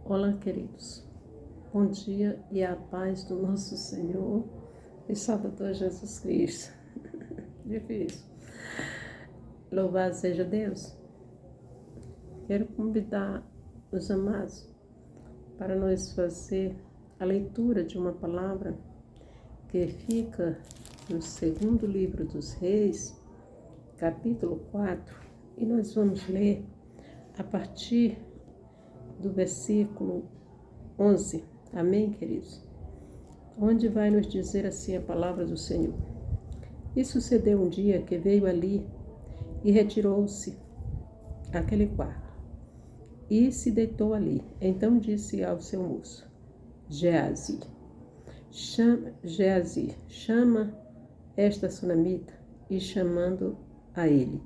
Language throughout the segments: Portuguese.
Olá, queridos. Bom dia e a paz do nosso Senhor e Salvador Jesus Cristo. Difícil. Louvado seja Deus. Quero convidar os amados para nós fazer a leitura de uma palavra que fica no segundo livro dos Reis, capítulo 4, e nós vamos ler a partir do versículo 11. Amém, queridos? Onde vai nos dizer assim a palavra do Senhor. E sucedeu um dia que veio ali e retirou-se àquele quarto e se deitou ali. Então disse ao seu moço, Geazi, chama esta sunamita. E chamando a ele,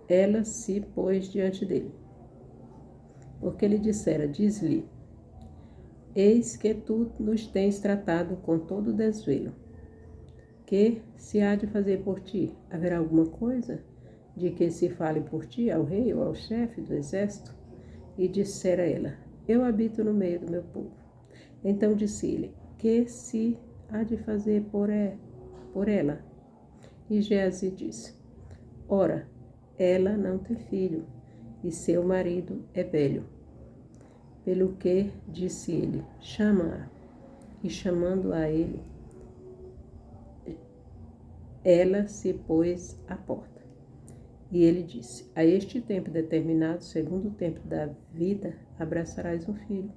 ela se pôs diante dele. Porque ele dissera, diz-lhe, eis que tu nos tens tratado com todo desvelo. Que se há de fazer por ti? Haverá alguma coisa de que se fale por ti ao rei ou ao chefe do exército? E dissera ela, eu habito no meio do meu povo. Então disse-lhe, que se há de fazer por ela? E Geazi disse, ora, ela não tem filho, e seu marido é velho. Pelo que disse ele, chama-a. E chamando a ele, ela se pôs à porta. E ele disse, a este tempo determinado, segundo o tempo da vida, abraçarás um filho.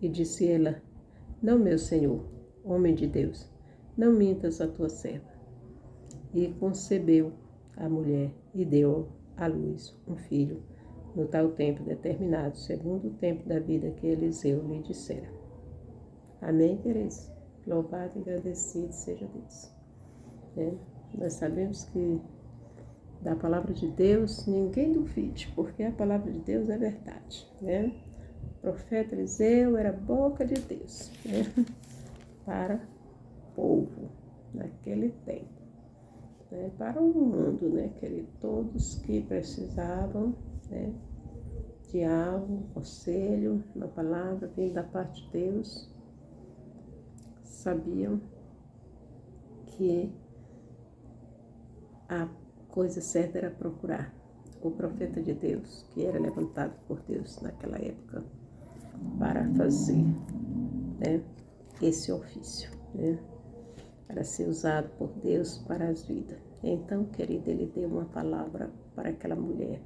E disse ela, não, meu senhor, homem de Deus, não mintas a tua serva. E concebeu a mulher e deu à luz um filho, no tal tempo determinado, segundo o tempo da vida que Eliseu lhe dissera. Amém, queridos? Louvado e agradecido seja Deus. Nós sabemos que da palavra de Deus ninguém duvide, porque a palavra de Deus é verdade. O profeta Eliseu era a boca de Deus para o povo naquele tempo. Para o mundo, querido, todos que precisavam de algo, conselho, uma palavra vindo da parte de Deus, sabiam que a coisa certa era procurar o profeta de Deus, que era levantado por Deus naquela época, para fazer esse ofício, para ser usado por Deus para as vidas. Então, querido, ele deu uma palavra para aquela mulher,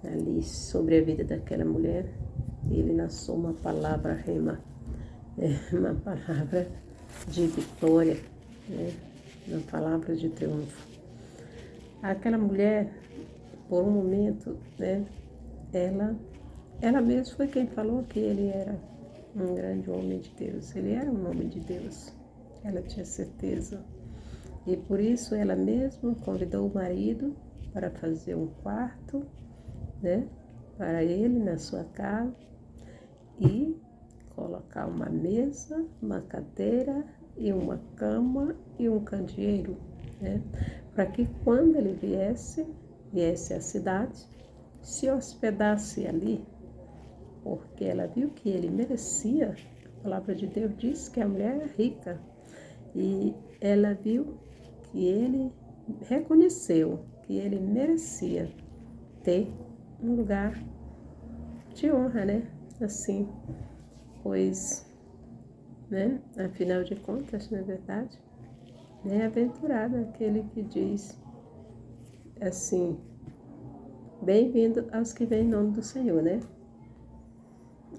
ali sobre a vida daquela mulher, ele lançou uma palavra rema, uma palavra de vitória, uma palavra de triunfo. Aquela mulher, por um momento, ela mesma foi quem falou que ele era um grande homem de Deus. Ele era um homem de Deus. Ela tinha certeza. E por isso ela mesma convidou o marido para fazer um quarto, para ele na sua casa e colocar uma mesa, uma cadeira e uma cama e um candeeiro, para que quando ele viesse à cidade, se hospedasse ali, porque ela viu que ele merecia. A palavra de Deus diz que a mulher é rica e ela viu que ele reconheceu que ele merecia ter um lugar de honra, assim, pois, afinal de contas, não é verdade? Bem-aventurado aquele que diz assim, bem-vindo aos que vêm em nome do Senhor,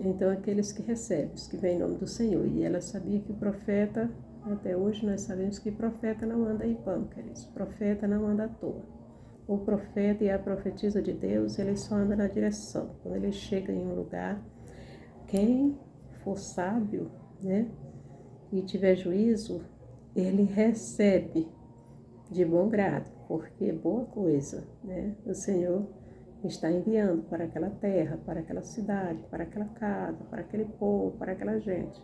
Então, aqueles que recebem, os que vêm em nome do Senhor. E ela sabia que o profeta, até hoje nós sabemos que profeta não anda em vão, queridos. Profeta não anda à toa. O profeta e a profetisa de Deus, ele só anda na direção. Quando ele chega em um lugar, quem for sábio, e tiver juízo, ele recebe de bom grado, porque é boa coisa, o Senhor está enviando para aquela terra, para aquela cidade, para aquela casa, para aquele povo, para aquela gente.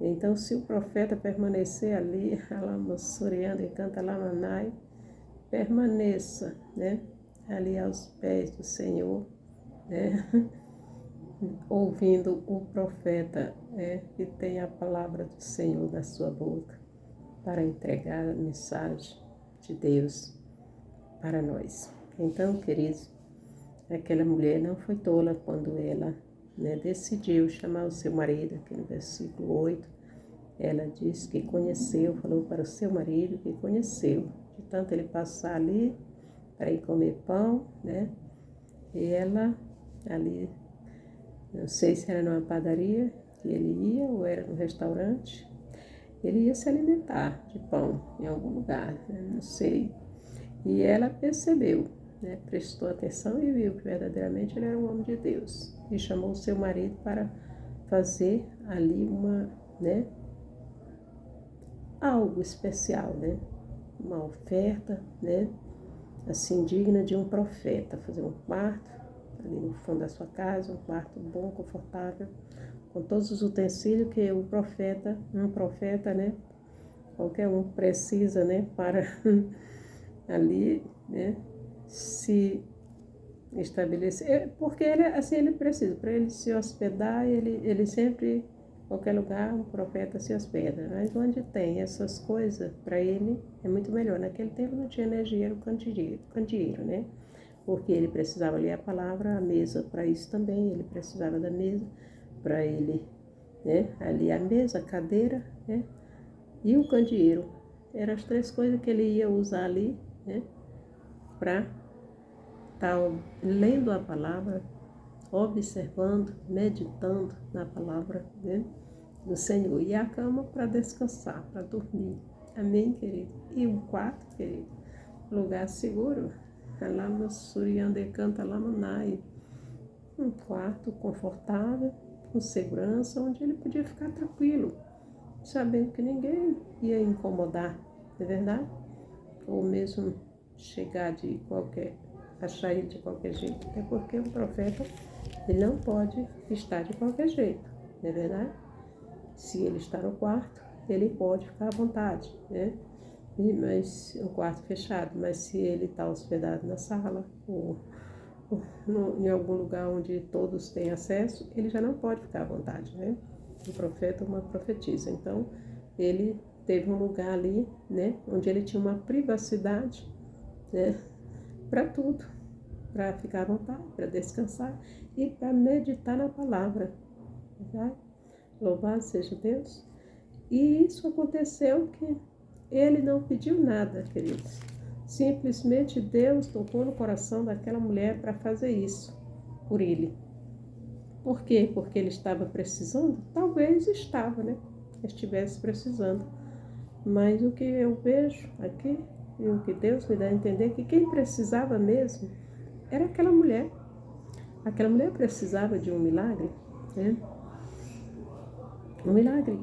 Então, se o profeta permanecer ali, alamossuriando e canta lamanai, permaneça, ali aos pés do Senhor, né? Ouvindo o profeta, que tem a palavra do Senhor na sua boca para entregar a mensagem de Deus para nós. Então, queridos, aquela mulher não foi tola quando ela, né, decidiu chamar o seu marido, aqui no versículo 8, ela disse que conheceu, falou para o seu marido que conheceu, de tanto ele passar ali para ir comer pão, né? E ela ali, não sei se era numa padaria que ele ia ou era no restaurante, ele ia se alimentar de pão em algum lugar, né? Não sei. E ela percebeu, né? Prestou atenção e viu que verdadeiramente ele era um homem de Deus. E chamou o seu marido para fazer ali né, algo especial, né? Uma oferta, né? Assim, digna de um profeta, fazer um quarto ali no fundo da sua casa, um quarto bom, confortável, com todos os utensílios que um profeta, né? Qualquer um precisa, né? Para ali, né? Se estabelecer, porque ele, assim, ele precisa, para ele se hospedar, ele sempre, qualquer lugar, um profeta se hospeda, mas onde tem essas coisas, para ele é muito melhor. Naquele tempo não tinha energia, era o candeeiro, né? Porque ele precisava ler a palavra, a mesa para isso também, ele precisava da mesa para ele, né? Ali a mesa, a cadeira, né? E o candeeiro, eram as três coisas que ele ia usar ali, né? Para estar lendo a palavra, observando, meditando na palavra, né, do Senhor. E a cama para descansar, para dormir. Amém, querido? E um quarto, querido, lugar seguro. Lá no Suriande canta Lamanai. Um quarto confortável, com segurança, onde ele podia ficar tranquilo, sabendo que ninguém ia incomodar, não é verdade? Ou mesmo chegar de qualquer, achar ele de qualquer jeito. Até porque um profeta, ele não pode estar de qualquer jeito, não é verdade? Se ele está no quarto, ele pode ficar à vontade, né? Mas o quarto fechado, mas se ele está hospedado na sala ou em algum lugar onde todos têm acesso, ele já não pode ficar à vontade, né? Um profeta ou uma profetisa. Então, ele teve um lugar ali, né, onde ele tinha uma privacidade, né, para tudo, para ficar à vontade, para descansar e para meditar na palavra. Tá? Louvado seja Deus. E isso aconteceu que ele não pediu nada, queridos. Simplesmente Deus tocou no coração daquela mulher para fazer isso por ele. Por quê? Porque ele estava precisando? Talvez estava, né? Estivesse precisando. Mas o que eu vejo aqui, e o que Deus me dá a entender, que quem precisava mesmo era aquela mulher. Aquela mulher precisava de um milagre, né? Um milagre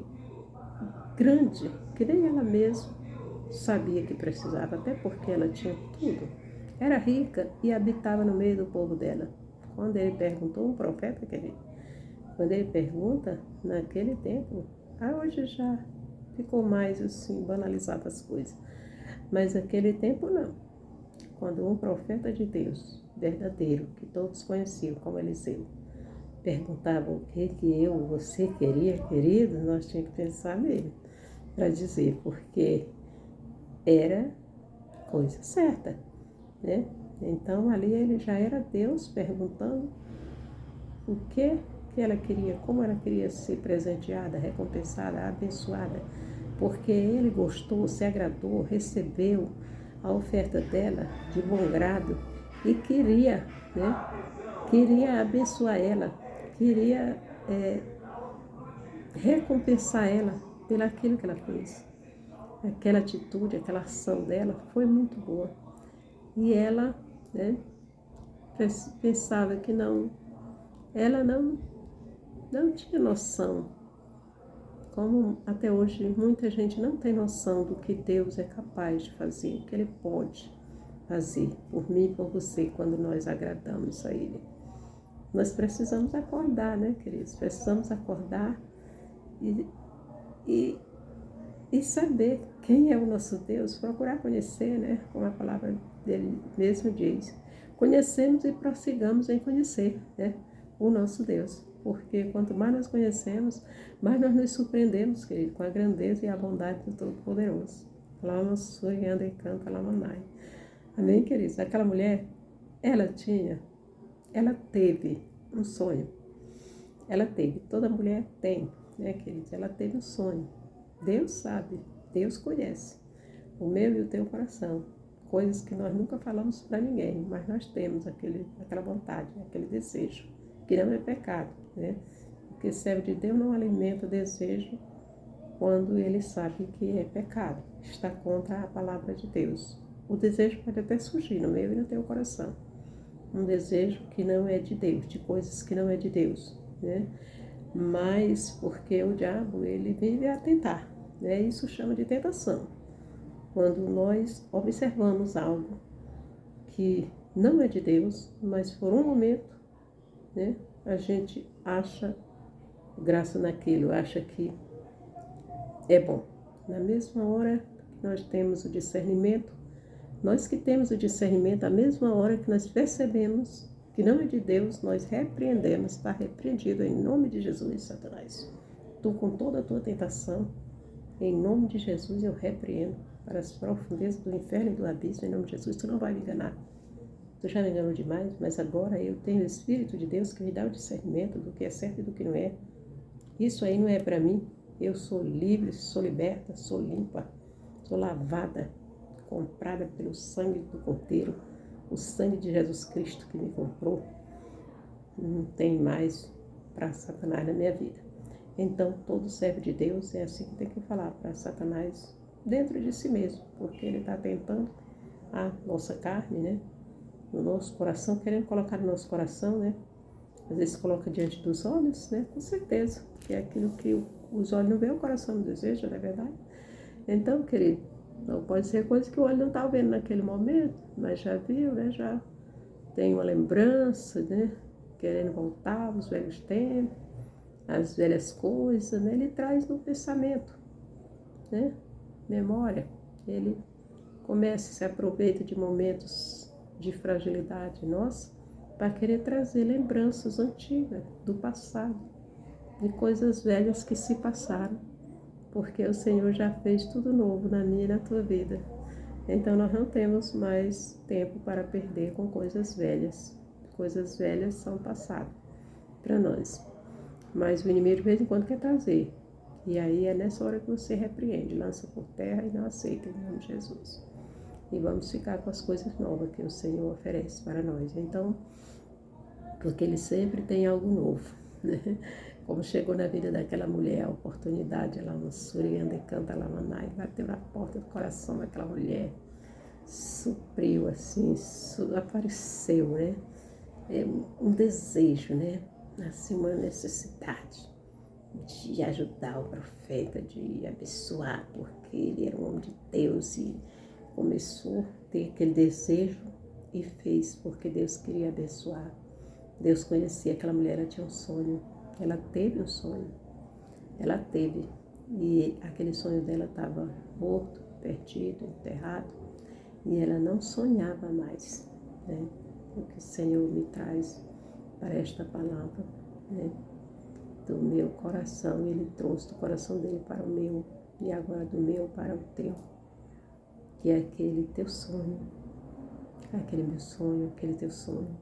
grande, que nem ela mesma sabia que precisava, até porque ela tinha tudo. Era rica e habitava no meio do povo dela. Quando ele perguntou, um profeta, querido, quando ele pergunta, naquele tempo, hoje já ficou mais assim, banalizado as coisas. Mas naquele tempo não. Quando um profeta de Deus, verdadeiro, que todos conheciam como Eliseu, perguntava o que eu, você queria, querido, nós tínhamos que pensar nele para dizer, porque era coisa certa, né? Então ali ele já era Deus perguntando o que ela queria, como ela queria ser presenteada, recompensada, abençoada, porque ele gostou, se agradou, recebeu a oferta dela de bom grado e queria, né? Queria abençoar ela, queria recompensar ela pelo aquilo que ela fez. Aquela atitude, aquela ação dela foi muito boa. E ela, né, pensava que ela não tinha noção, como até hoje muita gente não tem noção do que Deus é capaz de fazer, o que Ele pode fazer por mim e por você quando nós agradamos a Ele. Nós precisamos acordar, né, queridos? Precisamos acordar e saber quem é o nosso Deus, procurar conhecer, né, como a palavra dele mesmo diz. conhecemos e prossigamos em conhecer, né, o nosso Deus. Porque quanto mais nós conhecemos, mais nós nos surpreendemos, querido, com a grandeza e a bondade do Todo-Poderoso. Lama Suriyanda e canta Lamanai. Amém, queridos? Aquela mulher, ela teve um sonho. Ela teve, toda mulher tem, né, queridos? Ela teve um sonho. Deus sabe, Deus conhece o meu e o teu coração. Coisas que nós nunca falamos para ninguém, mas nós temos aquela vontade, aquele desejo, que não é pecado, né? Porque servo de Deus não alimenta desejo quando ele sabe que é pecado, está contra a palavra de Deus. O desejo pode até surgir no meu e no teu coração. Um desejo que não é de Deus, de coisas que não é de Deus, né? Mas porque o diabo, ele vive a tentar, né? Isso chama de tentação. Quando nós observamos algo que não é de Deus, mas por um momento, né, a gente acha graça naquilo, acha que é bom. Na mesma hora que nós temos o discernimento, nós que temos o discernimento, a mesma hora que nós percebemos que não é de Deus, nós repreendemos, está repreendido em nome de Jesus, Satanás. Tu com toda a tua tentação, em nome de Jesus eu repreendo para as profundezas do inferno e do abismo, em nome de Jesus, tu não vai me enganar. Tu já me enganou demais, mas agora eu tenho o Espírito de Deus que me dá o discernimento do que é certo e do que não é. Isso aí não é para mim. Eu sou livre, sou liberta, sou limpa, sou lavada, comprada pelo sangue do Cordeiro, o sangue de Jesus Cristo que me comprou. Não tem mais para Satanás na minha vida. Então, todo servo de Deus é assim que tem que falar para Satanás dentro de si mesmo, porque ele está tentando a nossa carne, né? No nosso coração, querendo colocar no nosso coração, né? Às vezes coloca diante dos olhos, né? Com certeza, que é aquilo que os olhos não veem, o coração não deseja, não é verdade? Então, querido, não pode ser coisa que o olho não está vendo naquele momento, mas já viu, né? Já tem uma lembrança, né? Querendo voltar aos velhos tempos, as velhas coisas, né? Ele traz no pensamento, né? Memória. Ele começa, se aproveita de momentos de fragilidade nossa para querer trazer lembranças antigas do passado, de coisas velhas que se passaram, porque o Senhor já fez tudo novo na minha e na tua vida. Então nós não temos mais tempo para perder com coisas velhas. Coisas velhas são passado para nós. Mas o inimigo de vez em quando quer trazer. E aí é nessa hora que você repreende, lança por terra e não aceita em nome de Jesus. E vamos ficar com as coisas novas que o Senhor oferece para nós. Então, porque Ele sempre tem algo novo, né? Como chegou na vida daquela mulher, a oportunidade, ela no Suriyanda e canta Lamanai, bateu na porta do coração daquela mulher, supriu assim, apareceu, né? É um desejo, né? Assim, uma necessidade de ajudar o profeta, de abençoar, porque ele era um homem de Deus e começou a ter aquele desejo e fez porque Deus queria abençoar. Deus conhecia aquela mulher, ela tinha um sonho, ela teve um sonho, ela teve, e aquele sonho dela estava morto, perdido, enterrado, e ela não sonhava mais, né? O que o Senhor me traz para esta palavra, né? Do meu coração, Ele trouxe do coração dele para o meu, e agora do meu para o teu, que é aquele teu sonho, aquele meu sonho, aquele teu sonho,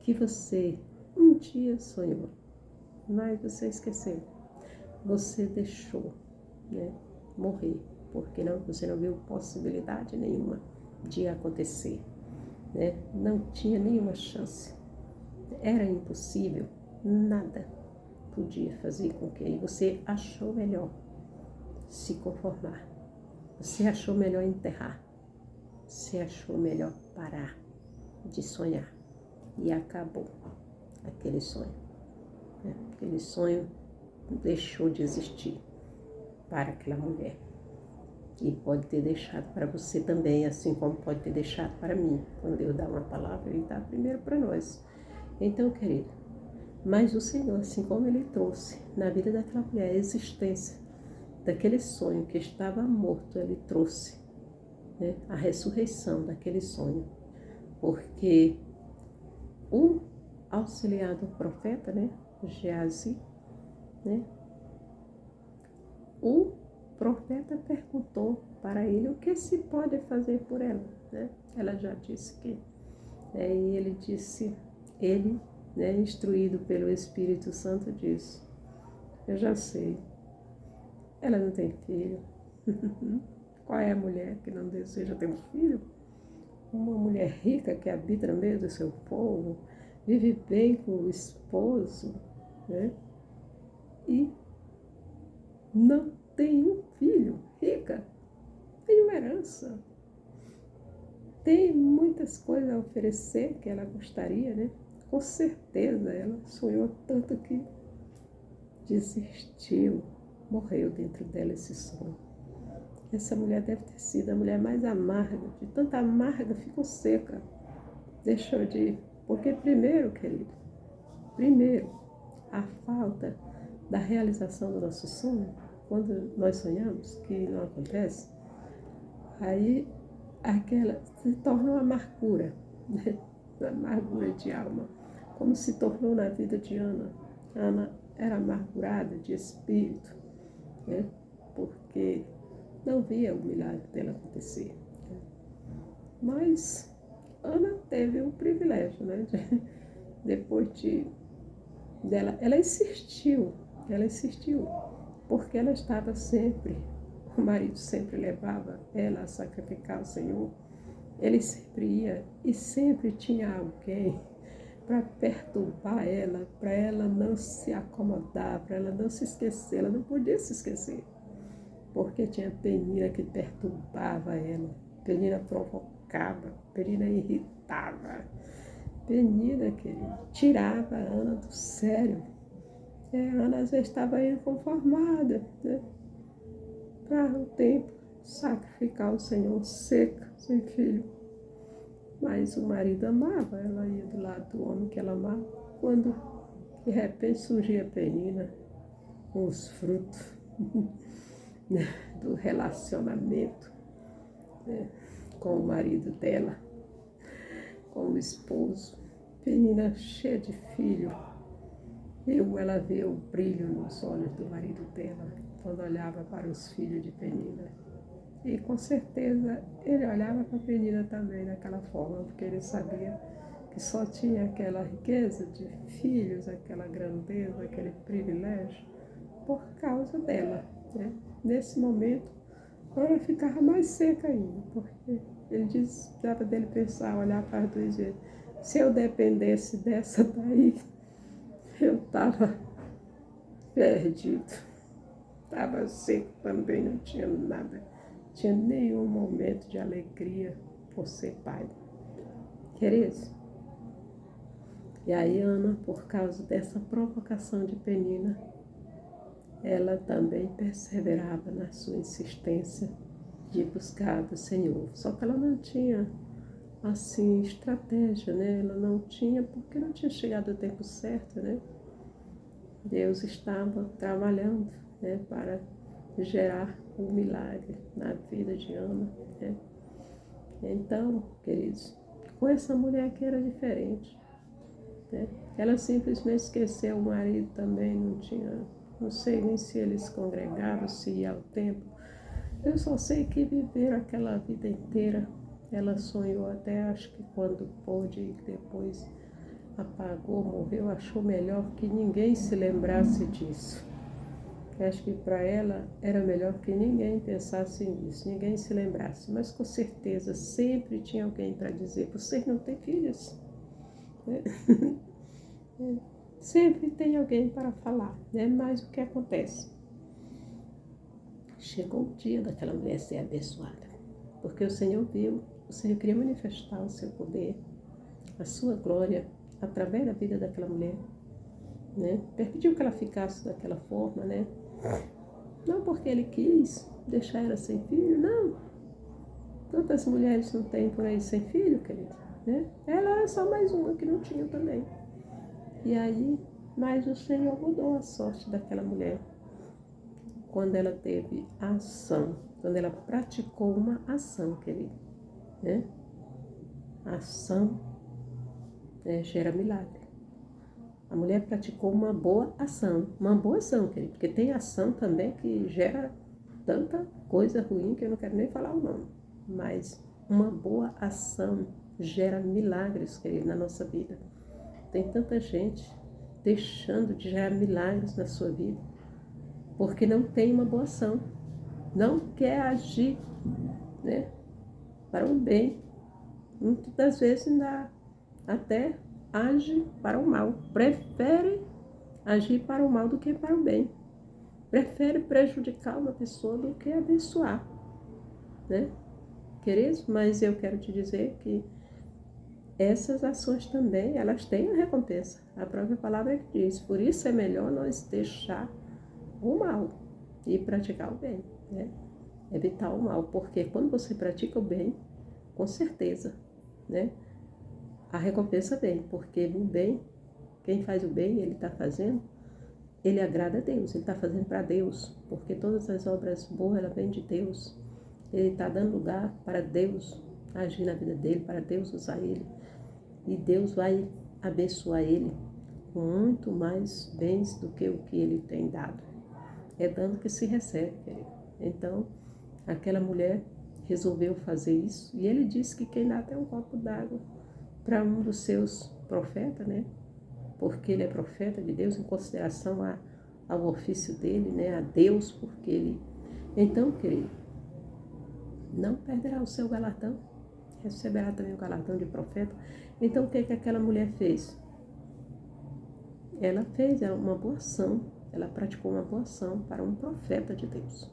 que você um dia sonhou, mas você esqueceu, você deixou, né, morrer, porque você não viu possibilidade nenhuma de acontecer, né? Não tinha nenhuma chance, era impossível, nada podia fazer com que você achou melhor se conformar, você achou melhor enterrar, você achou melhor parar de sonhar e acabou aquele sonho, né? Aquele sonho deixou de existir para aquela mulher e pode ter deixado para você também, assim como pode ter deixado para mim. Quando Deus dá uma palavra, Ele dá primeiro para nós. Então, querido, mas o Senhor, assim como Ele trouxe na vida daquela mulher a existência daquele sonho que estava morto, Ele trouxe, né, a ressurreição daquele sonho porque o auxiliar do profeta, né, Geazi, né, o profeta perguntou para ele o que se pode fazer por ela, né? Ela já disse que, e ele disse, ele, né, instruído pelo Espírito Santo, disse: eu já sei, ela não tem filho. Qual é a mulher que não deseja ter um filho? Uma mulher rica que habita no meio do seu povo, vive bem com o esposo, né? E não tem um filho, rica, tem uma herança, tem muitas coisas a oferecer que ela gostaria, né? Com certeza ela sonhou tanto que desistiu, morreu dentro dela esse sonho. Essa mulher deve ter sido a mulher mais amarga, de tanta amarga ficou seca, deixou de ir. Porque primeiro, querido, primeiro, a falta da realização do nosso sonho, quando nós sonhamos, que não acontece, aí aquela se torna uma amargura, né? Uma amargura de alma, como se tornou na vida de Ana. Ana era amargurada de espírito, né? Porque não via o milagre dela acontecer. Mas Ana teve o privilégio, né? Depois dela, ela insistiu, porque ela estava sempre, o marido sempre levava ela a sacrificar ao Senhor, ele sempre ia e sempre tinha alguém para perturbar ela, para ela não se acomodar, para ela não se esquecer, ela não podia se esquecer, porque tinha Penina que perturbava ela, Penina provocava, Penina irritava, Penina que tirava a Ana do sério. A Ana às vezes estava inconformada, né? Para o tempo sacrificar o Senhor seca, sem filho. Mas o marido amava, ela ia do lado do homem que ela amava. Quando de repente surgia a Penina com os frutos né, do relacionamento, né, com o marido dela, com o esposo. Penina cheia de filho. Ela vê o brilho nos olhos do marido dela quando olhava para os filhos de Penina. E com certeza ele olhava para Penina também daquela forma, porque ele sabia que só tinha aquela riqueza de filhos, aquela grandeza, aquele privilégio, por causa dela, né? Nesse momento, ela ficava mais seca ainda, porque ele dava dele pensar, olhar para as duas vezes, se eu dependesse dessa daí, eu estava perdido, estava seco também, não tinha nada, não tinha nenhum momento de alegria por ser pai. Queridos, e aí Ana, por causa dessa provocação de Penina, ela também perseverava na sua insistência de buscar do Senhor. Só que ela não tinha, assim, estratégia, né? Ela não tinha, porque não tinha chegado o tempo certo, né? Deus estava trabalhando, né, para gerar um milagre na vida de Ana, né? Então, queridos, com essa mulher que era diferente, né? Ela simplesmente esqueceu o marido também, não tinha, não sei nem se eles congregavam, se ia ao templo. Eu só sei que viveram aquela vida inteira. Ela sonhou até, acho que quando pôde, e depois apagou, morreu, achou melhor que ninguém se lembrasse disso. Acho que para ela era melhor que ninguém pensasse nisso, ninguém se lembrasse. Mas com certeza sempre tinha alguém para dizer: vocês não têm filhos. Sempre tem alguém para falar, né? Mas o que acontece? Chegou o dia daquela mulher ser abençoada, porque o Senhor viu, o Senhor queria manifestar o seu poder, a sua glória, através da vida daquela mulher, né? Permitiu que ela ficasse daquela forma, né? Não porque ele quis deixar ela sem filho, não. Quantas mulheres não têm por aí sem filho, querida, né? Ela era só mais uma que não tinha também. E aí, mas o Senhor mudou a sorte daquela mulher quando ela teve ação, quando ela praticou uma ação, querido, né? A ação, né, gera milagre. A mulher praticou uma boa ação, querido, porque tem ação também que gera tanta coisa ruim que eu não quero nem falar o nome. Mas uma boa ação gera milagres, querido, na nossa vida. Tem tanta gente deixando de gerar milagres na sua vida porque não tem uma boa ação, não quer agir, né, para o bem. Muitas das vezes ainda até age para o mal, prefere agir para o mal do que para o bem, prefere prejudicar uma pessoa do que abençoar, né? Queridos, mas eu quero te dizer que essas ações também, elas têm a recompensa. A própria palavra que diz, por isso é melhor nós deixar o mal e praticar o bem, né? Evitar o mal, porque quando você pratica o bem, com certeza, né? A recompensa vem, porque o bem, quem faz o bem, ele está fazendo, ele agrada a Deus, ele está fazendo para Deus, porque todas as obras boas, ela vem de Deus. Ele está dando lugar para Deus agir na vida dele, para Deus usar ele. E Deus vai abençoar ele com muito mais bens do que o que ele tem dado. É dando que se recebe, querido. Então, aquela mulher resolveu fazer isso. E ele disse que quem dá até um copo d'água para um dos seus profetas, né? Porque ele é profeta de Deus, em consideração ao ofício dele, né? A Deus, porque ele... Então, querido, não perderá o seu galardão, receberá também o galardão de profeta. Então, o que aquela mulher fez? Ela fez uma boa ação, ela praticou uma boa ação para um profeta de Deus.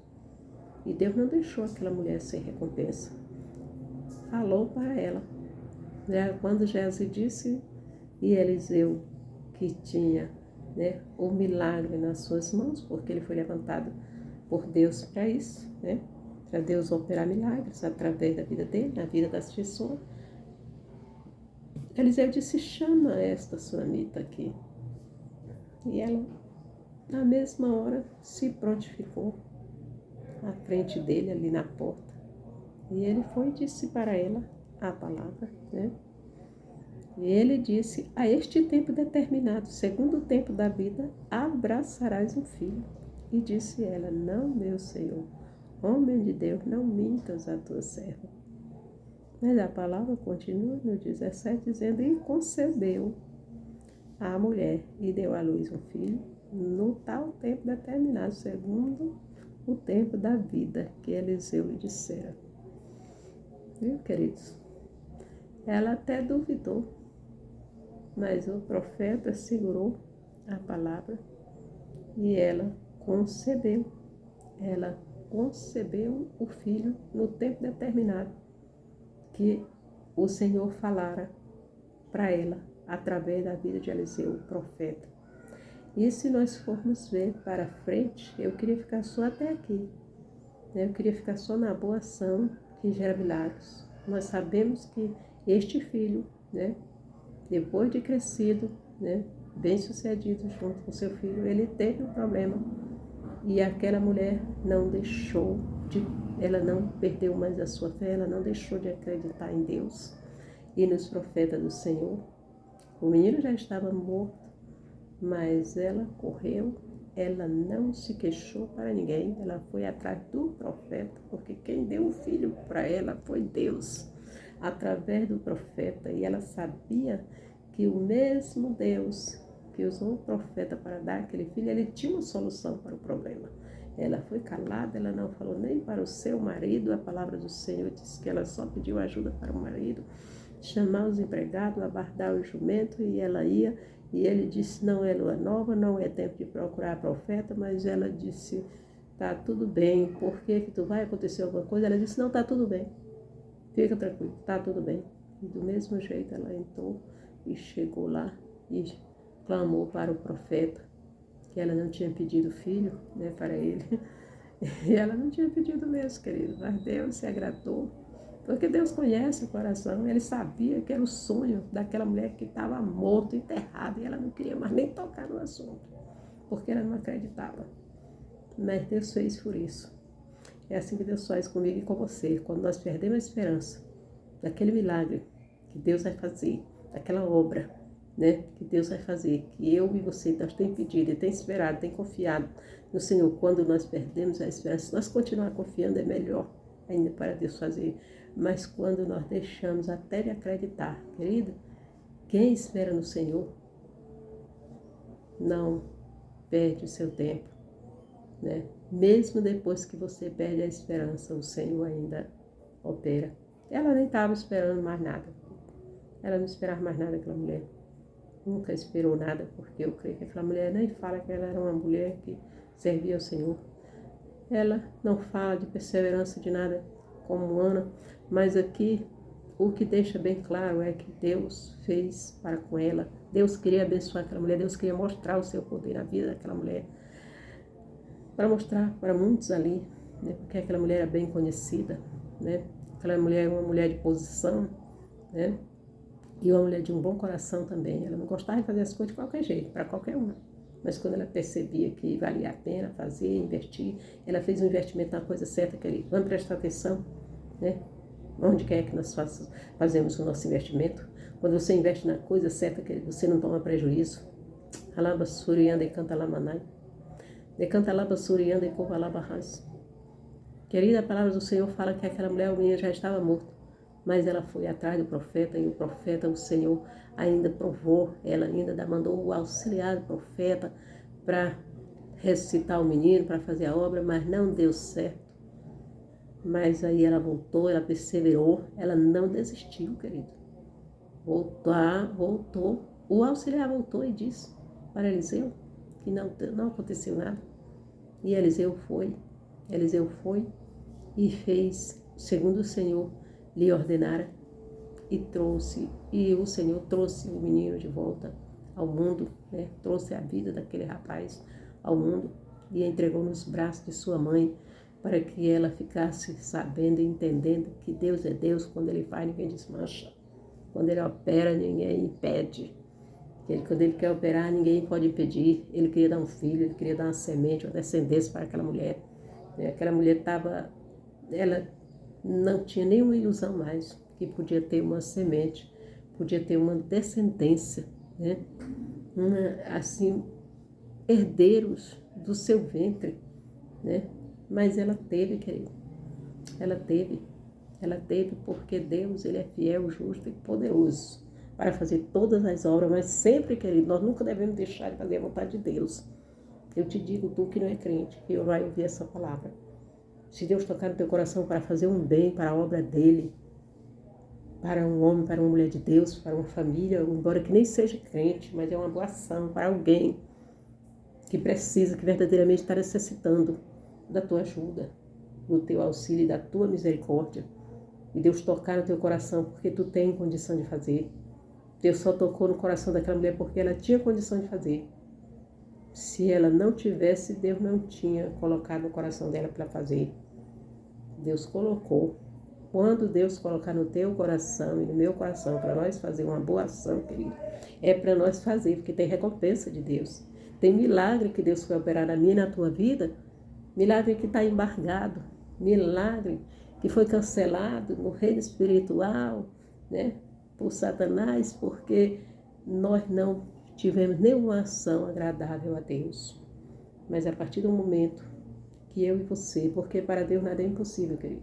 E Deus não deixou aquela mulher sem recompensa. Falou para ela. Quando Géasi disse, e Eliseu, que tinha, né, o milagre nas suas mãos, porque ele foi levantado por Deus para isso, né, para Deus operar milagres através da vida dele, na vida das pessoas. Eliseu disse, chama esta sunamita aqui. E ela, na mesma hora, se prontificou à frente dele, ali na porta. E ele foi e disse para ela a palavra, né? E ele disse, a este tempo determinado, segundo o tempo da vida, abraçarás um filho. E disse ela, não, meu Senhor, homem de Deus, não mintas a tua serva. Mas a palavra continua no 17, dizendo, e concebeu a mulher e deu à luz um filho, no tal tempo determinado, segundo o tempo da vida que Eliseu lhe dissera. Viu, queridos? Ela até duvidou, mas o profeta segurou a palavra e ela concebeu. Ela concebeu o filho no tempo determinado que o Senhor falara para ela, através da vida de Eliseu, o profeta. E se nós formos ver para frente, eu queria ficar só até aqui. Né? Eu queria ficar só na boa ação que gera milagres. Nós sabemos que este filho, né, depois de crescido, né, bem sucedido junto com seu filho, ele teve um problema. E aquela mulher não deixou ela não perdeu mais a sua fé, ela não deixou de acreditar em Deus e nos profetas do Senhor. O menino já estava morto, mas ela correu, ela não se queixou para ninguém, ela foi atrás do profeta, porque quem deu o filho para ela foi Deus, através do profeta, e ela sabia que o mesmo Deus que usou o profeta para dar aquele filho, ele tinha uma solução para o problema. Ela foi calada, ela não falou nem para o seu marido, a palavra do Senhor diz que ela só pediu ajuda para o marido, chamar os empregados, abardar o jumento, e ela ia, e ele disse, não é lua nova, não é tempo de procurar profeta, mas ela disse, tá tudo bem, por que tu vai acontecer alguma coisa? Ela disse, não, tá tudo bem, fica tranquilo, tá tudo bem. E do mesmo jeito ela entrou e chegou lá e clamou para o profeta, que ela não tinha pedido filho, né, para ele, e ela não tinha pedido mesmo, querido, mas Deus se agradou. Porque Deus conhece o coração, ele sabia que era o sonho daquela mulher que estava morta, enterrada, e ela não queria mais nem tocar no assunto, porque ela não acreditava. Mas Deus fez por isso. É assim que Deus faz comigo e com você. Quando nós perdemos a esperança daquele milagre que Deus vai fazer, daquela obra, né, que Deus vai fazer, que eu e você, nós temos pedido, e tem esperado, tem confiado no Senhor. Quando nós perdemos a esperança, se nós continuar confiando, é melhor ainda para Deus fazer. Mas quando nós deixamos até de acreditar, querido, quem espera no Senhor não perde o seu tempo, né? Mesmo depois que você perde a esperança, o Senhor ainda opera. Ela nem estava esperando mais nada. Ela não esperava mais nada, aquela mulher. Nunca esperou nada, porque eu creio que aquela mulher nem fala que ela era uma mulher que servia ao Senhor. Ela não fala de perseverança de nada como Ana, mas aqui o que deixa bem claro é que Deus fez para com ela. Deus queria abençoar aquela mulher, Deus queria mostrar o seu poder na vida daquela mulher, para mostrar para muitos ali, né, porque aquela mulher era bem conhecida, né? Aquela mulher é uma mulher de posição, né? E uma mulher de um bom coração também. Ela não gostava de fazer as coisas de qualquer jeito, para qualquer um. Mas quando ela percebia que valia a pena fazer, investir, ela fez um investimento na coisa certa, que vamos prestar atenção, né? Onde quer que nós fazemos o nosso investimento. Quando você investe na coisa certa, que você não toma prejuízo. Alaba surianda e canta lamanai. Decanta alaba surianda e cova alaba ras. Querida, a palavra do Senhor fala que aquela mulher, o menino já estava morto. Mas ela foi atrás do profeta, e o profeta, o Senhor, ainda provou, ela ainda mandou o auxiliar do profeta para ressuscitar o menino, para fazer a obra, mas não deu certo. Mas aí ela voltou, ela perseverou, ela não desistiu, querido. Voltou. O auxiliar voltou e disse para Eliseu que não aconteceu nada. E Eliseu foi e fez, segundo o Senhor lhe ordenara, e o Senhor trouxe o menino de volta ao mundo, né? Trouxe a vida daquele rapaz ao mundo e entregou nos braços de sua mãe, para que ela ficasse sabendo e entendendo que Deus é Deus. Quando Ele faz, ninguém desmancha. Quando Ele opera, ninguém impede. Quando Ele quer operar, ninguém pode impedir. Ele queria dar um filho, Ele queria dar uma semente, uma descendência para aquela mulher. Aquela mulher ela não tinha nenhuma ilusão mais, que podia ter uma semente, podia ter uma descendência, né? Assim, herdeiros do seu ventre, né? Mas ela teve, querido, ela teve porque Deus, Ele é fiel, justo e poderoso para fazer todas as obras, mas sempre, querido, nós nunca devemos deixar de fazer a vontade de Deus. Eu te digo, tu que não é crente, que vai ouvir essa palavra. Se Deus tocar no teu coração para fazer um bem para a obra dEle, para um homem, para uma mulher de Deus, para uma família, embora que nem seja crente, mas é uma boa ação para alguém que precisa, que verdadeiramente está necessitando da tua ajuda, do teu auxílio e da tua misericórdia. E Deus tocar no teu coração porque tu tem condição de fazer. Deus só tocou no coração daquela mulher porque ela tinha condição de fazer. Se ela não tivesse, Deus não tinha colocado no coração dela para fazer. Deus colocou. Quando Deus colocar no teu coração e no meu coração para nós fazer uma boa ação, querido, é para nós fazer, porque tem recompensa de Deus. Tem milagre que Deus foi operar na minha e na tua vida, milagre que está embargado, milagre que foi cancelado no reino espiritual, né, por Satanás, porque nós não tivemos nenhuma ação agradável a Deus. Mas a partir do momento que eu e você, porque para Deus nada é impossível, querido.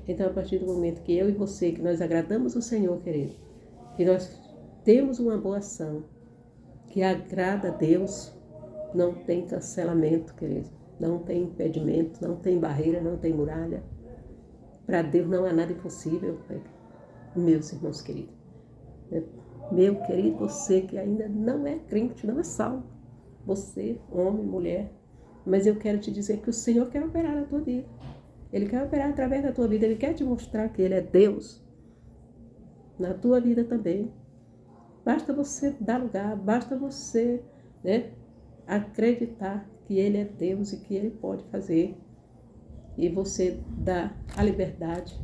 Então, a partir do momento que eu e você, que nós agradamos o Senhor, querido, que nós temos uma boa ação, que agrada a Deus, não tem cancelamento, querido. Não tem impedimento, não tem barreira, não tem muralha. Para Deus não há nada impossível, meus irmãos queridos. Meu querido, você que ainda não é crente, não é salvo. Você, homem, mulher. Mas eu quero te dizer que o Senhor quer operar na tua vida. Ele quer operar através da tua vida. Ele quer te mostrar que Ele é Deus na tua vida também. Basta você dar lugar, basta você, né, acreditar que Ele é Deus e que Ele pode fazer. E você dá a liberdade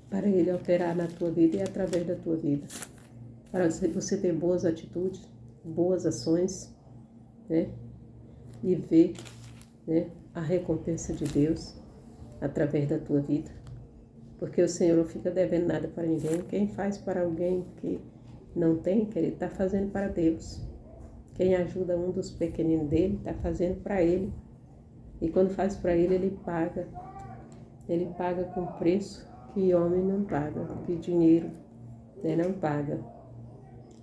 para Ele operar na tua vida e através da tua vida. Para você ter boas atitudes, boas ações, né? E ver, né, a recompensa de Deus através da tua vida. porque o Senhor não fica devendo nada para ninguém. Quem faz para alguém que não tem, querido, está fazendo para Deus. Quem ajuda um dos pequeninos dele, está fazendo para ele. E quando faz para ele, ele paga. Ele paga com preço que homem não paga, que dinheiro, né, não paga.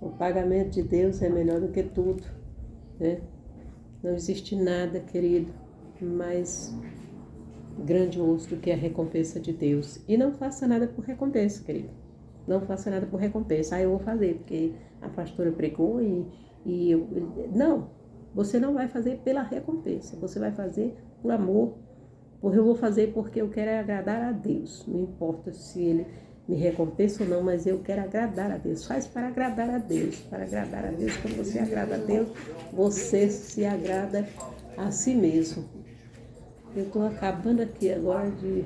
O pagamento de Deus é melhor do que tudo, né? Não existe nada, querido, mais grandioso do que a recompensa de Deus. E não faça nada por recompensa, querido. Não faça nada por recompensa. Eu vou fazer porque a pastora pregou e eu... Não, você não vai fazer pela recompensa. Você vai fazer por amor. Porque eu vou fazer porque eu quero agradar a Deus. Não importa se Ele me recompensa ou não, mas eu quero agradar a Deus. Faz para agradar a Deus. Para agradar a Deus, quando você agrada a Deus, você se agrada a si mesmo. Eu estou acabando aqui agora de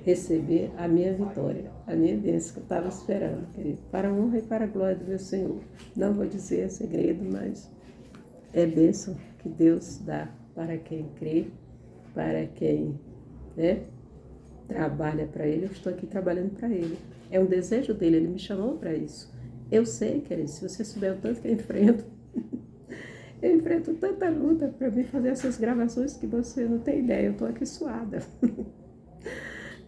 receber a minha vitória, a minha bênção que eu estava esperando, querido. Para a honra e para a glória do meu Senhor. Não vou dizer é segredo, mas é bênção que Deus dá para quem crê, para quem, né, trabalha para Ele. Eu estou aqui trabalhando para Ele. É um desejo dele, Ele me chamou para isso. Eu sei, querido, se você souber o tanto que eu enfrento, eu enfrento tanta luta para mim fazer essas gravações que você não tem ideia. Eu estou aqui suada.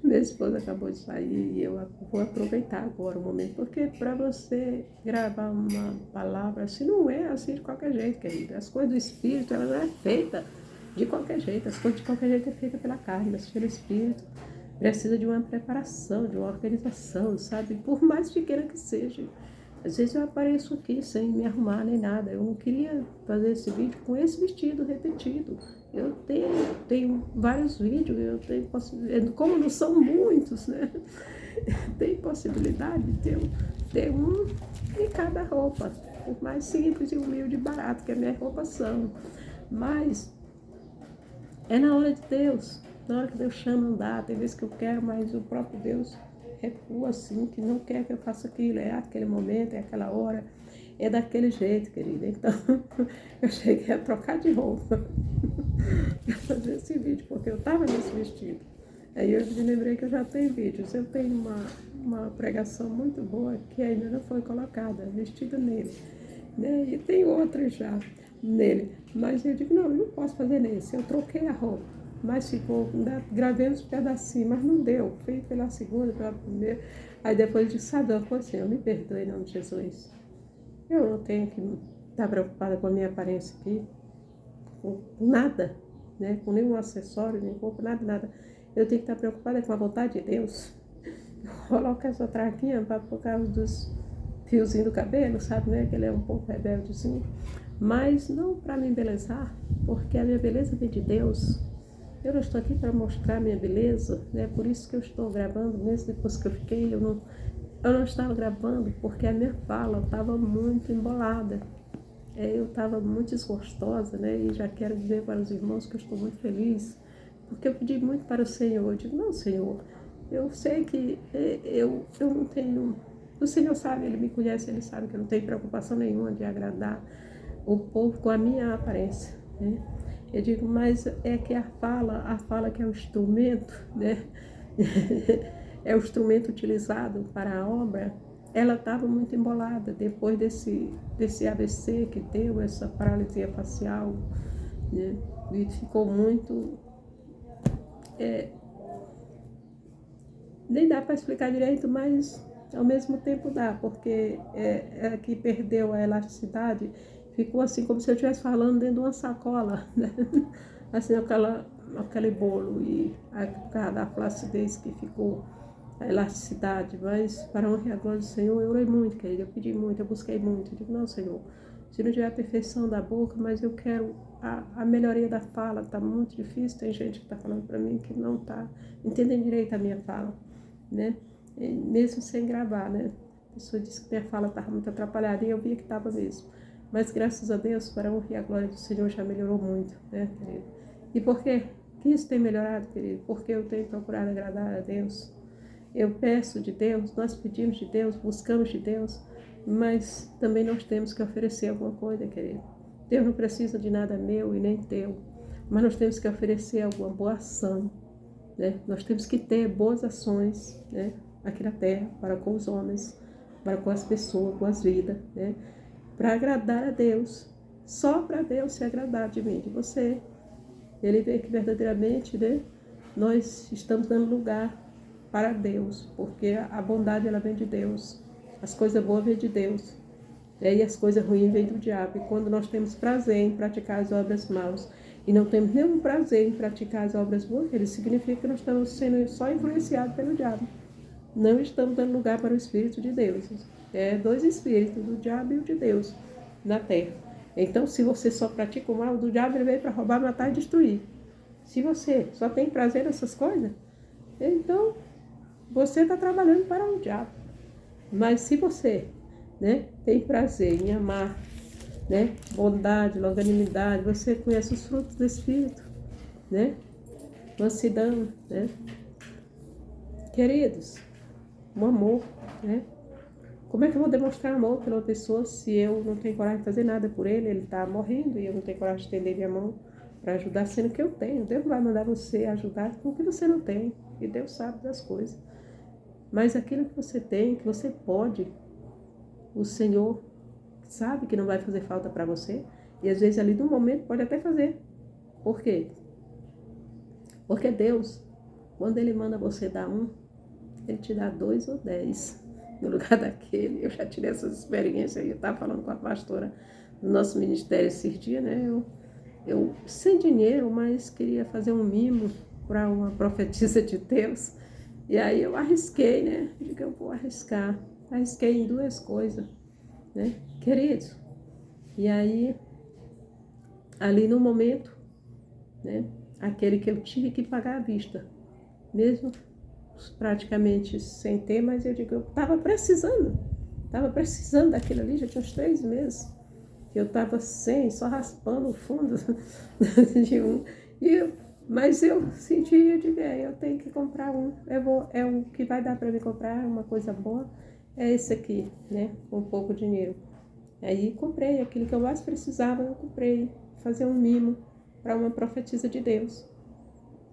Minha esposa acabou de sair e eu vou aproveitar agora o momento, porque para você gravar uma palavra assim, não é assim de qualquer jeito, querida. As coisas do Espírito, ela não é feita de qualquer jeito. As coisas de qualquer jeito é feita pela carne, mas pelo Espírito precisa de uma preparação, de uma organização, sabe? Por mais pequena que seja. Às vezes eu apareço aqui sem me arrumar nem nada. Eu não queria fazer esse vídeo com esse vestido repetido. Eu tenho vários vídeos, eu tenho possibilidade, como não são muitos, né? Tem possibilidade de ter um em cada roupa, por mais simples e humilde e barato que as minhas roupas são. Mas é na hora de Deus, na hora que Deus chama andar. Tem vezes que eu quero, mas o próprio Deus recua assim, que não quer que eu faça aquilo. É aquele momento, é aquela hora, é daquele jeito, querida. Então, eu cheguei a trocar de roupa para fazer esse vídeo, porque eu estava nesse vestido. Aí eu me lembrei que eu já tenho vídeos. Eu tenho uma pregação muito boa que ainda não foi colocada, vestida nele, né? E tem outras já nele. Mas eu digo, não, eu não posso fazer nesse. Eu troquei a roupa, mas ficou, gravei uns pedacinhos, mas não deu. Fui pela segunda, pela primeira. Aí depois eu disse, sabe uma coisa, Senhor, me perdoe em nome de Jesus. Eu não tenho que estar preocupada com a minha aparência aqui, com nada, né? Com nenhum acessório, nem roupa, nada. Eu tenho que estar preocupada com a vontade de Deus. Coloca essa traquinha por causa dos fiozinhos do cabelo, sabe, né? Que ele é um pouco rebeldezinho. Mas não para me embelezar, porque a minha beleza vem de Deus. Eu não estou aqui para mostrar a minha beleza, né? Por isso que eu estou gravando, mesmo depois que eu fiquei, eu não estava gravando, porque a minha fala estava muito embolada. Eu estava muito desgostosa, né? E já quero dizer para os irmãos que eu estou muito feliz, porque eu pedi muito para o Senhor. Eu digo, não, Senhor, eu sei que eu não tenho... O Senhor sabe, Ele me conhece, Ele sabe que eu não tenho preocupação nenhuma de agradar o povo com a minha aparência, né? Eu digo, mas é que a fala que é o instrumento, né? É o instrumento utilizado para a obra. Ela estava muito embolada depois desse AVC que deu, essa paralisia facial, né? E ficou muito... nem dá para explicar direito, mas ao mesmo tempo dá, porque que perdeu a elasticidade, ficou assim como se eu estivesse falando dentro de uma sacola, né? Assim, aquele bolo, e a flacidez que ficou, a elasticidade. Mas para a honra e a glória do Senhor, eu orei muito, querida, eu pedi muito, eu busquei muito. Eu digo, não, Senhor, se não tiver a perfeição da boca, mas eu quero a melhoria da fala. Está muito difícil, tem gente que está falando para mim que não está entendendo direito a minha fala, né? E mesmo sem gravar, né? A pessoa disse que minha fala estava muito atrapalhada, e eu via que estava mesmo. Mas graças a Deus, para a honra e a glória do Senhor, já melhorou muito, né, querido? E por quê que isso tem melhorado, querido? Porque eu tenho procurado agradar a Deus. Eu peço de Deus, nós pedimos de Deus, buscamos de Deus, mas também nós temos que oferecer alguma coisa, querido. Deus não precisa de nada meu e nem teu, mas nós temos que oferecer alguma boa ação, né? Nós temos que ter boas ações, né? Aqui na terra, para com os homens, para com as pessoas, com as vidas, né? Para agradar a Deus, só para Deus se agradar de mim, de você. Ele vê que verdadeiramente, né? Nós estamos dando lugar para Deus, porque a bondade ela vem de Deus, as coisas boas vêm de Deus, e as coisas ruins vêm do diabo. E quando nós temos prazer em praticar as obras maus e não temos nenhum prazer em praticar as obras boas, ele significa que nós estamos sendo só influenciados pelo diabo. Não estamos dando lugar para o Espírito de Deus. É dois espíritos, do diabo e o de Deus, na terra. Então, se você só pratica o mal, do diabo ele veio para roubar, matar e destruir. Se você só tem prazer nessas coisas, então você está trabalhando para o diabo. Mas se você, né, tem prazer em amar, né, bondade, longanimidade, você conhece os frutos do Espírito, né, mansidão, né, queridos, o amor, né. Como é que eu vou demonstrar amor pela uma pessoa se eu não tenho coragem de fazer nada por ele? Ele está morrendo e eu não tenho coragem de estender minha mão para ajudar, sendo que eu tenho. Deus vai mandar você ajudar com o que você não tem. E Deus sabe das coisas. Mas aquilo que você tem, que você pode, o Senhor sabe que não vai fazer falta para você. E às vezes ali no momento pode até fazer. Por quê? Porque Deus, quando Ele manda você dar um, Ele te dá 2 ou 10 no lugar daquele. Eu já tirei essas experiências. Eu estava falando com a pastora do nosso ministério esses dias, né? Eu sem dinheiro, mas queria fazer um mimo para uma profetisa de Deus. E aí eu arrisquei, né? Eu digo, eu vou arriscar. Arrisquei em 2 coisas, né? Queridos. E aí, ali no momento, né? Aquele que eu tive que pagar à vista. Mesmo praticamente sem ter, mas eu digo, eu estava precisando daquilo ali, já tinha uns 3 meses. Eu estava sem, só raspando o fundo de um. Mas eu senti, eu digo, eu tenho que comprar um. É o que vai dar para me comprar, uma coisa boa, é esse aqui, né? Com pouco dinheiro. Aí comprei aquilo que eu mais precisava, eu comprei. Fazer um mimo para uma profetisa de Deus.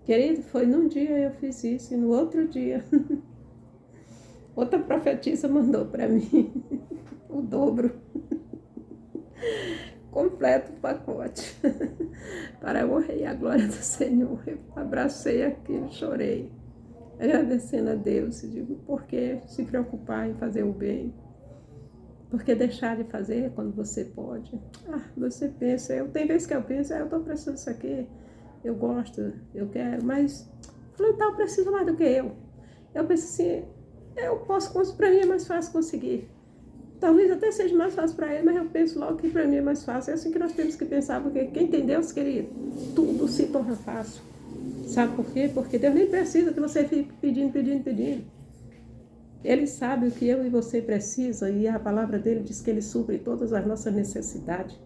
Querido, foi num dia eu fiz isso e no outro dia outra profetisa mandou para mim o dobro. Completo o pacote, para a honra e a glória do Senhor. Eu abracei aquilo, chorei, agradecendo a Deus. E digo, por que se preocupar em fazer o bem? Por que deixar de fazer quando você pode? Você pensa, tem vezes que eu penso, eu estou precisando disso aqui, eu gosto, eu quero, mas Plantar precisa mais do que eu. Eu penso assim, eu posso, para mim é mais fácil conseguir. Talvez até seja mais fácil para ele, mas eu penso logo que para mim é mais fácil. É assim que nós temos que pensar, porque quem tem Deus, querido, tudo se torna fácil. Sabe por quê? Porque Deus nem precisa que você fique pedindo. Ele sabe o que eu e você precisam e a palavra dele diz que ele supre todas as nossas necessidades.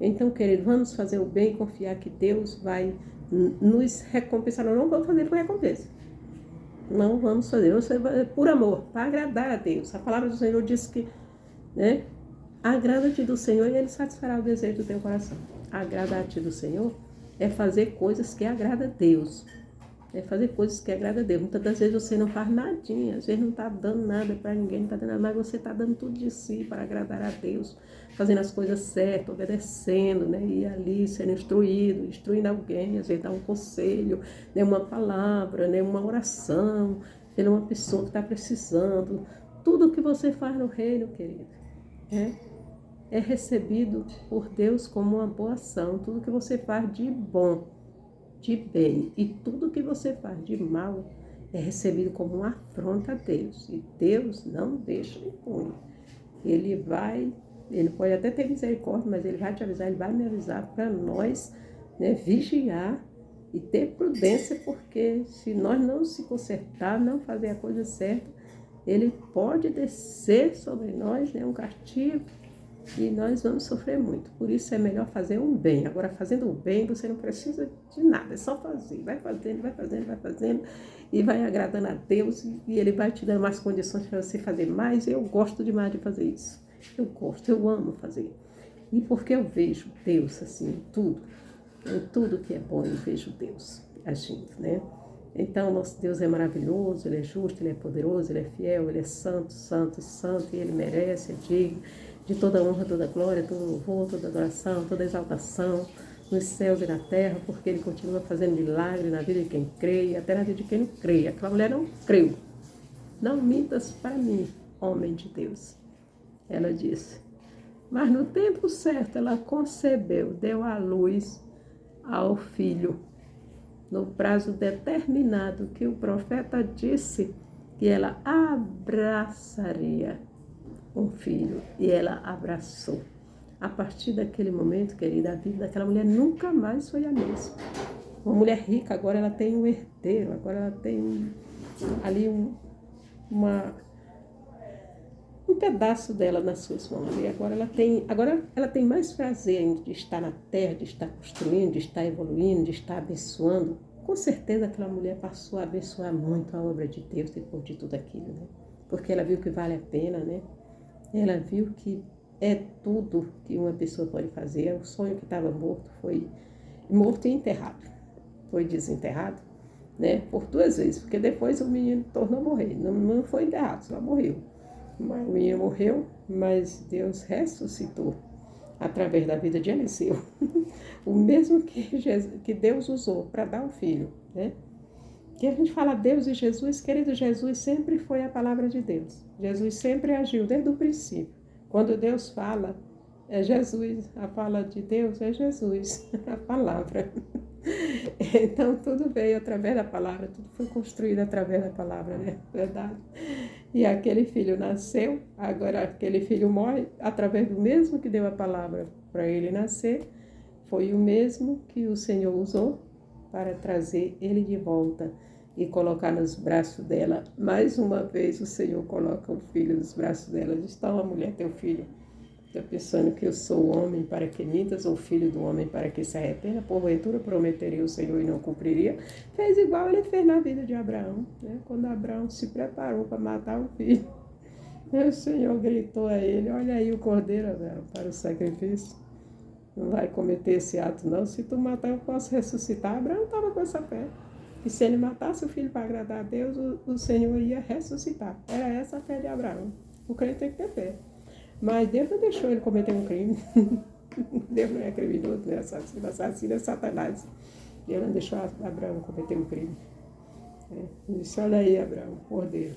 Então, querido, vamos fazer o bem e confiar que Deus vai nos recompensar. Nós não vamos fazer por recompensa. Não vamos fazer por amor, para agradar a Deus. A palavra do Senhor diz que, né, agrada-te do Senhor e Ele satisfará o desejo do teu coração. Agradar-te do Senhor é fazer coisas que agradam a Deus. É fazer coisas que agradam a Deus. Muitas das vezes você não faz nadinha, às vezes não está dando nada para ninguém, não está dando nada, mas você está dando tudo de si para agradar a Deus, fazendo as coisas certas, obedecendo, né? E ali sendo instruindo alguém, às vezes dar um conselho, né? Uma palavra, né? Uma oração, tendo uma pessoa que está precisando. Tudo que você faz no reino, querido, é recebido por Deus como uma boa ação. Tudo que você faz de bom, de bem, e tudo que você faz de mal é recebido como uma afronta a Deus. E Deus não deixa impune. Ele pode até ter misericórdia, mas Ele vai te avisar, Ele vai me avisar para nós, né, vigiar e ter prudência, porque se nós não se consertar, não fazer a coisa certa, Ele pode descer sobre nós, né, um castigo, e nós vamos sofrer muito. Por isso é melhor fazer um bem. Agora, fazendo o bem, você não precisa de nada. É só fazer. Vai fazendo. E vai agradando a Deus. E Ele vai te dando mais condições para você fazer mais. Eu gosto demais de fazer isso. Eu amo fazer. E porque eu vejo Deus assim em tudo que é bom, eu vejo Deus agindo, né? Então, nosso Deus é maravilhoso, Ele é justo, Ele é poderoso, Ele é fiel, Ele é santo, santo, santo, e Ele merece, é digno de toda honra, toda glória, todo louvor, toda adoração, toda exaltação, nos céus e na terra, porque Ele continua fazendo milagre na vida de quem crê e até na vida de quem não crê. Aquela mulher não creu. Não mintas para mim, homem de Deus. Ela disse. Mas no tempo certo ela concebeu, deu à luz ao filho. No prazo determinado que o profeta disse que ela abraçaria um filho. E ela abraçou. A partir daquele momento, querida, a vida daquela mulher nunca mais foi a mesma. Uma mulher rica, agora ela tem um herdeiro, agora ela tem ali um pedaço dela nas suas mãos. E agora ela tem mais prazer de estar na terra, de estar construindo, de estar evoluindo, de estar abençoando. Com certeza aquela mulher passou a abençoar muito a obra de Deus depois de tudo aquilo, né? Porque ela viu que vale a pena, né? Ela viu que é tudo que uma pessoa pode fazer. O sonho que estava morto foi morto e enterrado. Foi desenterrado, né? Por 2 vezes, porque depois o menino tornou a morrer. Não foi enterrado, só morreu. O menino morreu, mas Deus ressuscitou através da vida de Eliseu. O mesmo que Deus usou para dar um filho, né? Que a gente fala Deus e Jesus, querido, Jesus sempre foi a palavra de Deus. Jesus sempre agiu desde o princípio. Quando Deus fala, é Jesus. A fala de Deus é Jesus, a palavra. Então tudo veio através da palavra, tudo foi construído através da palavra, né? Verdade. E aquele filho nasceu, agora aquele filho morre através do mesmo que deu a palavra para ele nascer. Foi o mesmo que o Senhor usou para trazer ele de volta e colocar nos braços dela. Mais uma vez o Senhor coloca o filho nos braços dela. Diz, toma, mulher, teu filho. Está pensando que eu sou o homem para que mintas, ou filho do homem para que se arrependa? Porventura prometeria o Senhor e não cumpriria? Fez igual ele fez na vida de Abraão, né? Quando Abraão se preparou para matar o filho. O Senhor gritou a ele, olha aí o cordeiro, Abraão, para o sacrifício. Não vai cometer esse ato não, se tu matar eu posso ressuscitar. Abraão estava com essa fé. E se ele matasse o filho para agradar a Deus, o Senhor ia ressuscitar. Era essa a fé de Abraão. O crente tem que ter fé. Mas Deus não deixou ele cometer um crime. Deus não é criminoso, não é assassino. Assassino é Satanás. Deus não deixou Abraão cometer um crime. Ele disse, olha aí, Abraão, cordeiro.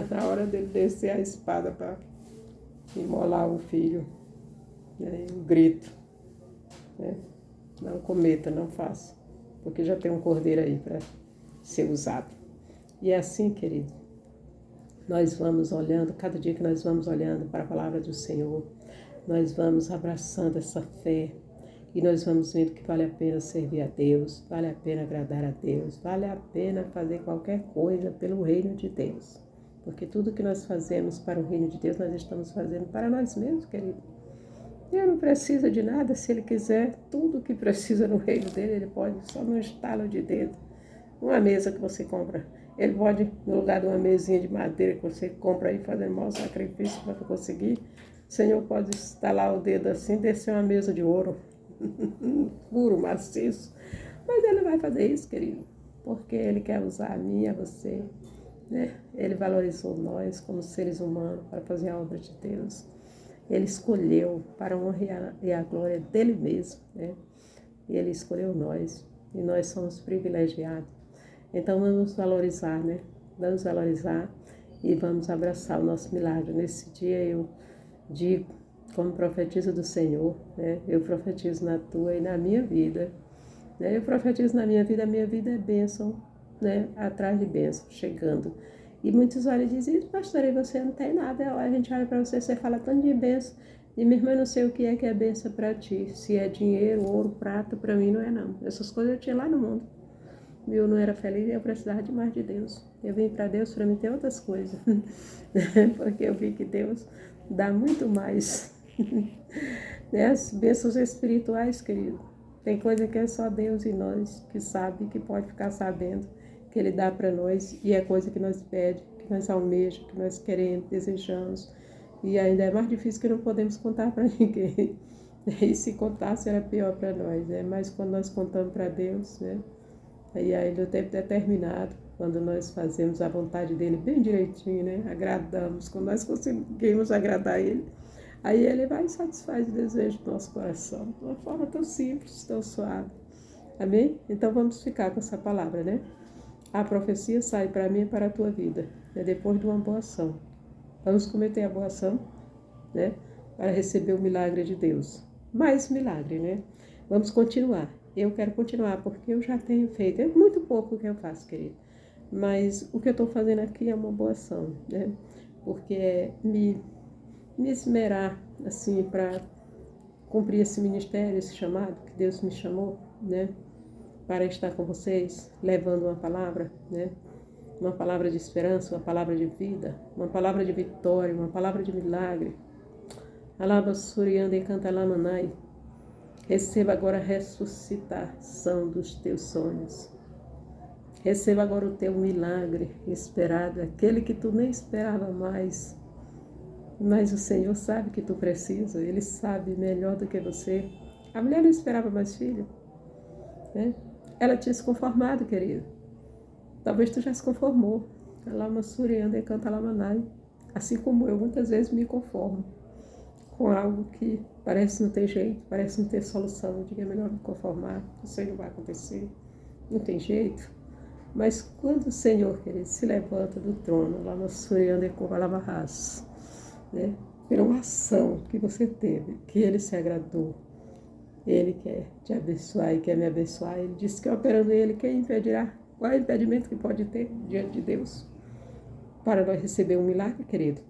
Na hora dele descer a espada para imolar o filho, um grito. Não cometa, não faça. Porque já tem um cordeiro aí para ser usado. E é assim, querido. Nós vamos olhando, cada dia que nós vamos olhando para a palavra do Senhor, nós vamos abraçando essa fé e nós vamos vendo que vale a pena servir a Deus, vale a pena agradar a Deus, vale a pena fazer qualquer coisa pelo reino de Deus. Porque tudo que nós fazemos para o reino de Deus, nós estamos fazendo para nós mesmos, querido. Deus não precisa de nada, se Ele quiser, tudo que precisa no reino dele, Ele pode, só no estalo de dedo. Uma mesa que você compra, Ele pode, no lugar de uma mesinha de madeira que você compra aí, fazendo mau sacrifício para conseguir, o Senhor pode estalar o dedo assim, descer uma mesa de ouro, puro, maciço. Mas Ele vai fazer isso, querido, porque Ele quer usar a mim e a você, né? Ele valorizou nós como seres humanos para fazer a obra de Deus. Ele escolheu para a honra e a glória dele mesmo, né? E Ele escolheu nós, e nós somos privilegiados. Então vamos valorizar, né? Vamos valorizar e vamos abraçar o nosso milagre. Nesse dia eu digo, como profetizo do Senhor, né? Eu profetizo na tua e na minha vida, né? Eu profetizo na minha vida, a minha vida é bênção, né? Atrás de bênção, chegando. E muitos olham e dizem, pastor, e você não tem nada. A gente olha para você, você fala tanto de bênção. E minha irmã, não sei o que é bênção para ti. Se é dinheiro, ouro, prata, para mim não é não. Essas coisas eu tinha lá no mundo. Eu não era feliz e eu precisava de mais de Deus. Eu vim para Deus para me ter outras coisas. Porque eu vi que Deus dá muito mais. Né? As bênçãos espirituais, querido. Tem coisa que é só Deus e nós que sabe, que pode ficar sabendo, que Ele dá para nós. E é coisa que nós pedimos, que nós almejamos, que nós queremos, desejamos. E ainda é mais difícil que não podemos contar para ninguém. E se contar, será pior para nós, né? Mas quando nós contamos para Deus, né? Aí no tempo determinado, quando nós fazemos a vontade dele bem direitinho, né? Agradamos, quando nós conseguimos agradar ele, aí ele vai e satisfaz o desejo do nosso coração, de uma forma tão simples, tão suave. Amém? Então vamos ficar com essa palavra, né? A profecia sai para mim e para a tua vida, né? Depois de uma boa ação. Vamos cometer a boa ação, né? Para receber o milagre de Deus. Mais milagre, né? Vamos continuar. Eu quero continuar porque eu já tenho feito. É muito pouco que eu faço, querido. Mas o que eu estou fazendo aqui é uma boa ação, né? Porque é me esmerar, assim, para cumprir esse ministério, esse chamado que Deus me chamou, né? Para estar com vocês, levando uma palavra, né? Uma palavra de esperança, uma palavra de vida, uma palavra de vitória, uma palavra de milagre. Alaba Surianda e canta Lamanai. Receba agora a ressuscitação dos teus sonhos. Receba agora o teu milagre esperado, aquele que tu nem esperava mais. Mas o Senhor sabe que tu precisa, Ele sabe melhor do que você. A mulher não esperava mais filho, né? Ela tinha se conformado, querido. Talvez tu já se conformou. Alama Surianda e canta Lamanai. Assim como eu, muitas vezes me conformo com algo que parece não ter jeito, parece não ter solução. Eu digo, é melhor me conformar, isso aí não vai acontecer, não tem jeito. Mas quando o Senhor, querido, se levanta do trono, lá no Surianda e Covalavaras, né? Por uma ação que você teve, que Ele se agradou, Ele quer te abençoar e quer me abençoar. Ele disse que operando Ele, quem impedirá? Qual é o impedimento que pode ter diante de Deus para nós receber um milagre, querido?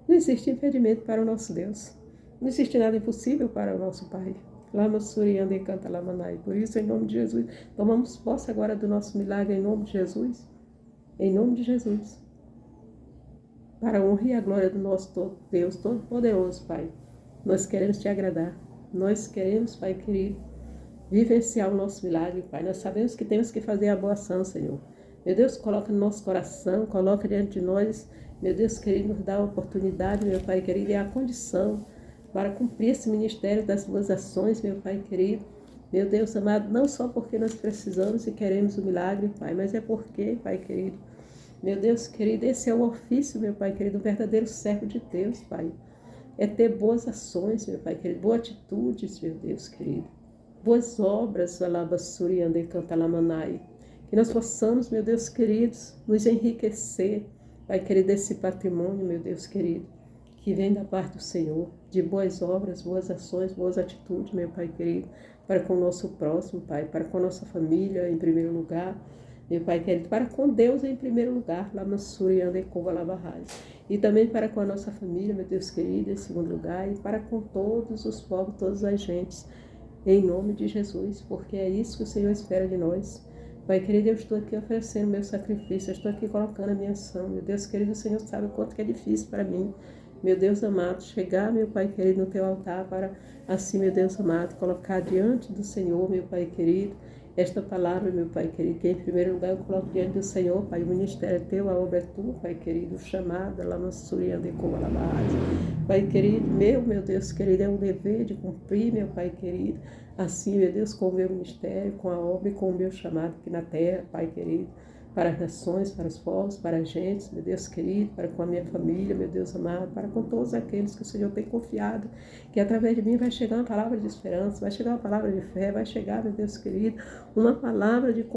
Não existe impedimento para o nosso Deus. Não existe nada impossível para o nosso Pai. Lama Surianda e canta Lamanai. Por isso, em nome de Jesus, tomamos posse agora do nosso milagre em nome de Jesus. Em nome de Jesus. Para a honra e a glória do nosso Deus Todo-Poderoso, Pai. Nós queremos te agradar. Nós queremos, Pai querido, vivenciar o nosso milagre, Pai. Nós sabemos que temos que fazer a boa ação, Senhor. Meu Deus, coloca no nosso coração, coloca diante de nós, meu Deus querido, nos dá a oportunidade, meu Pai querido, e a condição para cumprir esse ministério das boas ações, meu Pai querido. Meu Deus amado, não só porque nós precisamos e queremos o milagre, Pai, mas é porque, Pai querido, meu Deus querido, esse é o ofício, meu Pai querido, um verdadeiro servo de Deus, Pai. É ter boas ações, meu Pai querido, boas atitudes, meu Deus querido. Boas obras, Alabassuri ande cantalamanai. Que nós possamos, meu Deus queridos, nos enriquecer, Pai querido, desse patrimônio, meu Deus querido, que vem da parte do Senhor, de boas obras, boas ações, boas atitudes, meu Pai querido, para com o nosso próximo, Pai, para com a nossa família, em primeiro lugar, meu Pai querido, para com Deus em primeiro lugar, Lamassuri ande covalabahai. E também para com a nossa família, meu Deus querido, em segundo lugar, e para com todos os povos, todas as gentes, em nome de Jesus, porque é isso que o Senhor espera de nós. Pai querido, eu estou aqui oferecendo meu sacrifício, eu estou aqui colocando a minha ação. Meu Deus querido, o Senhor sabe o quanto que é difícil para mim, meu Deus amado, chegar, meu Pai querido, no teu altar para, assim, meu Deus amado, colocar diante do Senhor, meu Pai querido, esta palavra, meu Pai querido, que em primeiro lugar eu coloco diante do Senhor, Pai, o ministério é teu, a obra é tua, Pai querido, chamada, lamassurianda e covalabás. Pai querido, meu Deus querido, é um dever de cumprir, meu Pai querido, assim, meu Deus, com o meu ministério, com a obra e com o meu chamado aqui na terra, Pai querido, para as nações, para os povos, para as gentes, meu Deus querido, para com a minha família, meu Deus amado, para com todos aqueles que o Senhor tem confiado, que através de mim vai chegar uma palavra de esperança, vai chegar uma palavra de fé, vai chegar, meu Deus querido, uma palavra de